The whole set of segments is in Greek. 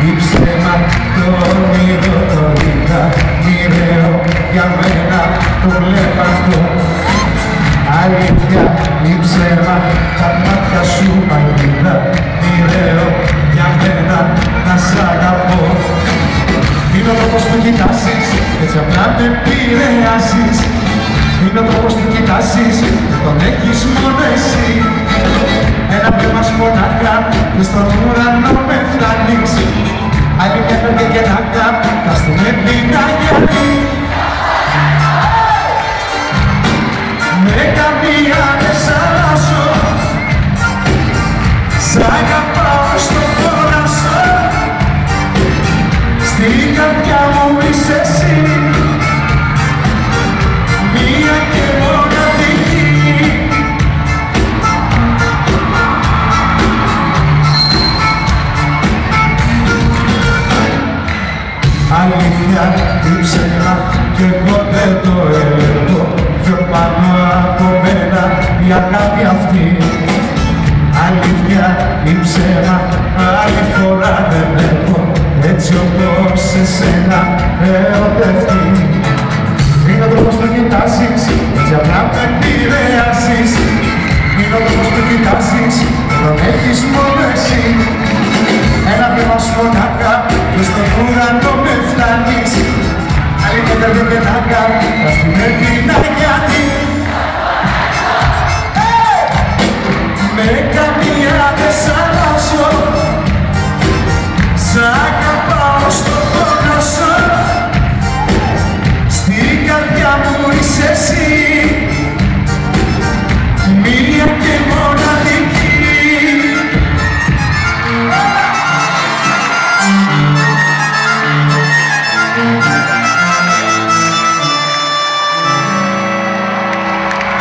ή ψέμα, το όνειρο το είδα μοιραίο, για μένα το βλέπω αυτό. Αλήθεια ή ψέμα, τα μάτια σου παγίδα μοιραίο, για μένα να σ' αγαπώ. Είναι ο τρόπος που κοιτάζεις, έτσι απλά με επηρεάζεις. Είναι ο τρόπος που κοιτάζεις, τον έχεις μόνο εσύ. Ένα βλέμμα σου μονάχα, και στον ουρανό με φτάνεις. Άλλη μια καρδιά και να καστούμε την αγιαλή. Με καμία δεν σ' αλλάζω, σ' αγαπάω στο φωνάζω. Στην καρδιά μου είσαι εσύ, μία και μοναδική. Αλήθεια ή ψέμα, κι εγώ δεν το έλεγω. Πιο πάνω από μένα η αγάπη αυτή. Αλήθεια ή ψέμα, άλλη φορά δεν έχω, έτσι όπως εσένα ερωτευτεί. Είναι ο τρόπος που κοιτάζεις, έτσι απλά με επηρεάζεις. Είναι ο τρόπος που κοιτάζεις, τον έχεις μόνο εσύ. Ένα βλέμμα σου μονάχα, και στον ουρανό με φτάνεις. Άλλη μια καρδιά και να καστούμε την αγιαλή. Με καμία δεν σ' αλλάζω, σ' αγαπάω στο φωνάζω. Στην καρδιά μου είσαι εσύ, μία και μοναδική.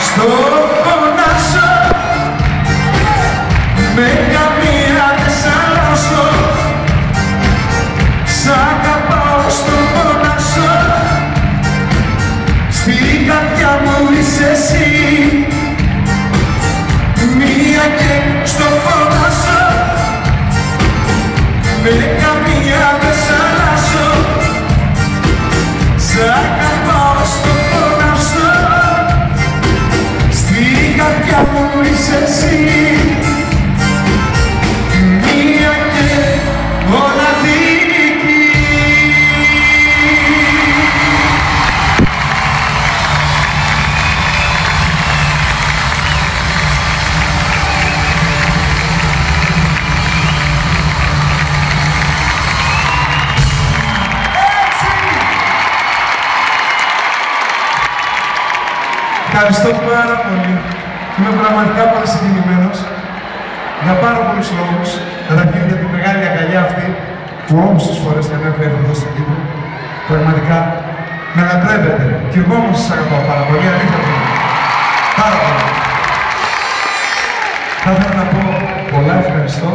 Στο φωνάζω, με καμία δεν σ' αλλάζω, σ' αγαπάω στο φωνάζω. Στην καρδιά μου είσαι εσύ, μία και στο φωνάζω. Με καμία δεν σ' αλλάζω, σ' αγαπάω στο φωνάζω. Στην καρδιά μου είσαι εσύ, μία και μοναδική. Ευχαριστώ πάρα πολύ. Είμαι πραγματικά πολύ συγκινημένος για πάρα πολλούς λόγους. Καταρχήν για τη μεγάλη αγκαλιά αυτή που όμωσες φορές και με έχω έρθει εδώ στην Κύπρο. Πραγματικά με λατρεύετε. Και εγώ όμως σας αγαπάω πάρα πολύ. Αλήθεια πολύ. Πάρα πολύ. Θα ήθελα να πω πολλά ευχαριστώ.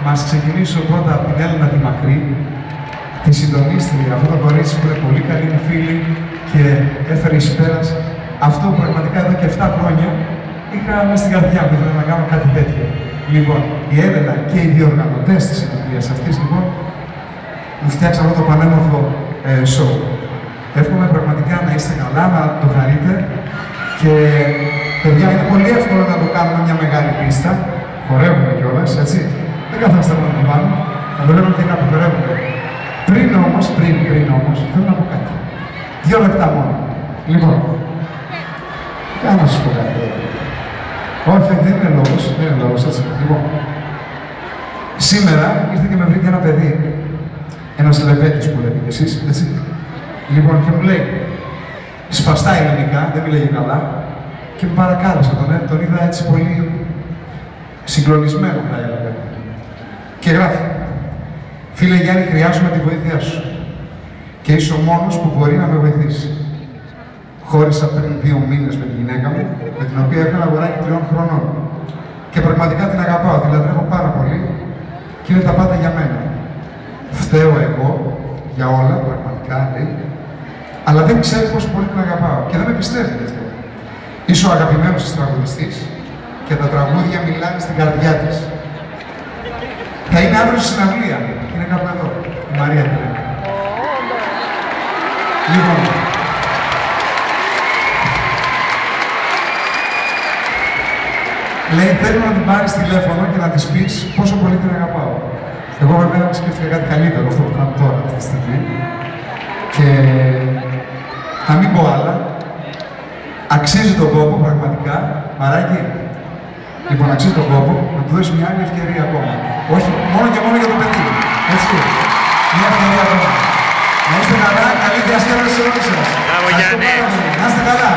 Μας ξεκινήσω πρώτα από την Έλληνα τη Μακρύ, τη συντονίστρια, αυτό το κορίτσι που είναι πολύ καλή μου φίλη και έφερε εις πέρας αυτό που πραγματικά εδώ και 7 χρόνια είχα μέσα στην καρδιά μου, ήθελα να κάνω κάτι τέτοιο. Λοιπόν, η Έλενα και οι διοργανωτές της συνεδρίας αυτής, λοιπόν, μου φτιάξαν αυτό το πανέμορφο show. Εύχομαι πραγματικά να είστε καλά, να το χαρείτε και παιδιά, είναι πολύ εύκολο να το κάνουμε μια μεγάλη πίστα. Χορεύουμε κιόλας, έτσι. Δεν καθόμαστε μόνο να πάνω, να το λέμε και κάπου χορεύουμε. Πριν όμως, θέλω να πω κάτι. 2 λεπτά μόνο. Λοιπόν, να σας πω κάτι. Όχι, δεν είναι λόγος, έτσι. Λοιπόν, σήμερα ήρθε και με βρήκε ένα παιδί, ένας Λεβέντης που λέτε κι εσείς, έτσι. Λοιπόν, και μου λέει, σπαστά ελληνικά, δεν μιλάει καλά, και με παρακάλεσε τον είδα έτσι πολύ συγκλονισμένο, θα έλεγα. Και γράφει, φίλε Γιάννη, χρειάζομαι τη βοήθειά σου. Και είσαι ο μόνος που μπορεί να με βοηθήσει. Χώρισα πριν 2 μήνες με τη γυναίκα μου, με την οποία έχω ένα αγοράκι 3 χρονών. Και πραγματικά την αγαπάω, την λατρεύω πάρα πολύ και είναι τα πάντα για μένα. Φταίω εγώ για όλα, πραγματικά, λέει, αλλά δεν ξέρει πόσο πολύ την αγαπάω και δεν με πιστεύει αυτό. Είσαι ο αγαπημένος της τραγουδιστής και τα τραγούδια μιλάνε στην καρδιά της. Θα είναι αύριο στη συναυλία. Είναι κάπου εδώ. Η Μαρία τη λέει. Λοιπόν, λέει, θέλω να την πάρεις τηλέφωνο και να της πεις πόσο πολύ την αγαπάω. Εγώ βέβαια σκέφτηκα κάτι καλύτερο, αυτό που κάνω τώρα, αυτή τη στιγμή. Και να μην πω άλλα, αξίζει τον κόπο πραγματικά, Μαράκι. Λοιπόν, αξίζει τον κόπο να του δώσει μια άλλη ευκαιρία ακόμα. Όχι μόνο και μόνο για το παιδί. Έτσι. Μια ευκαιρία ακόμα. Να είστε καλά, καλή διασκέδαση σε όλους σας. Μπράβο, Γιάννη. Να είστε καλά.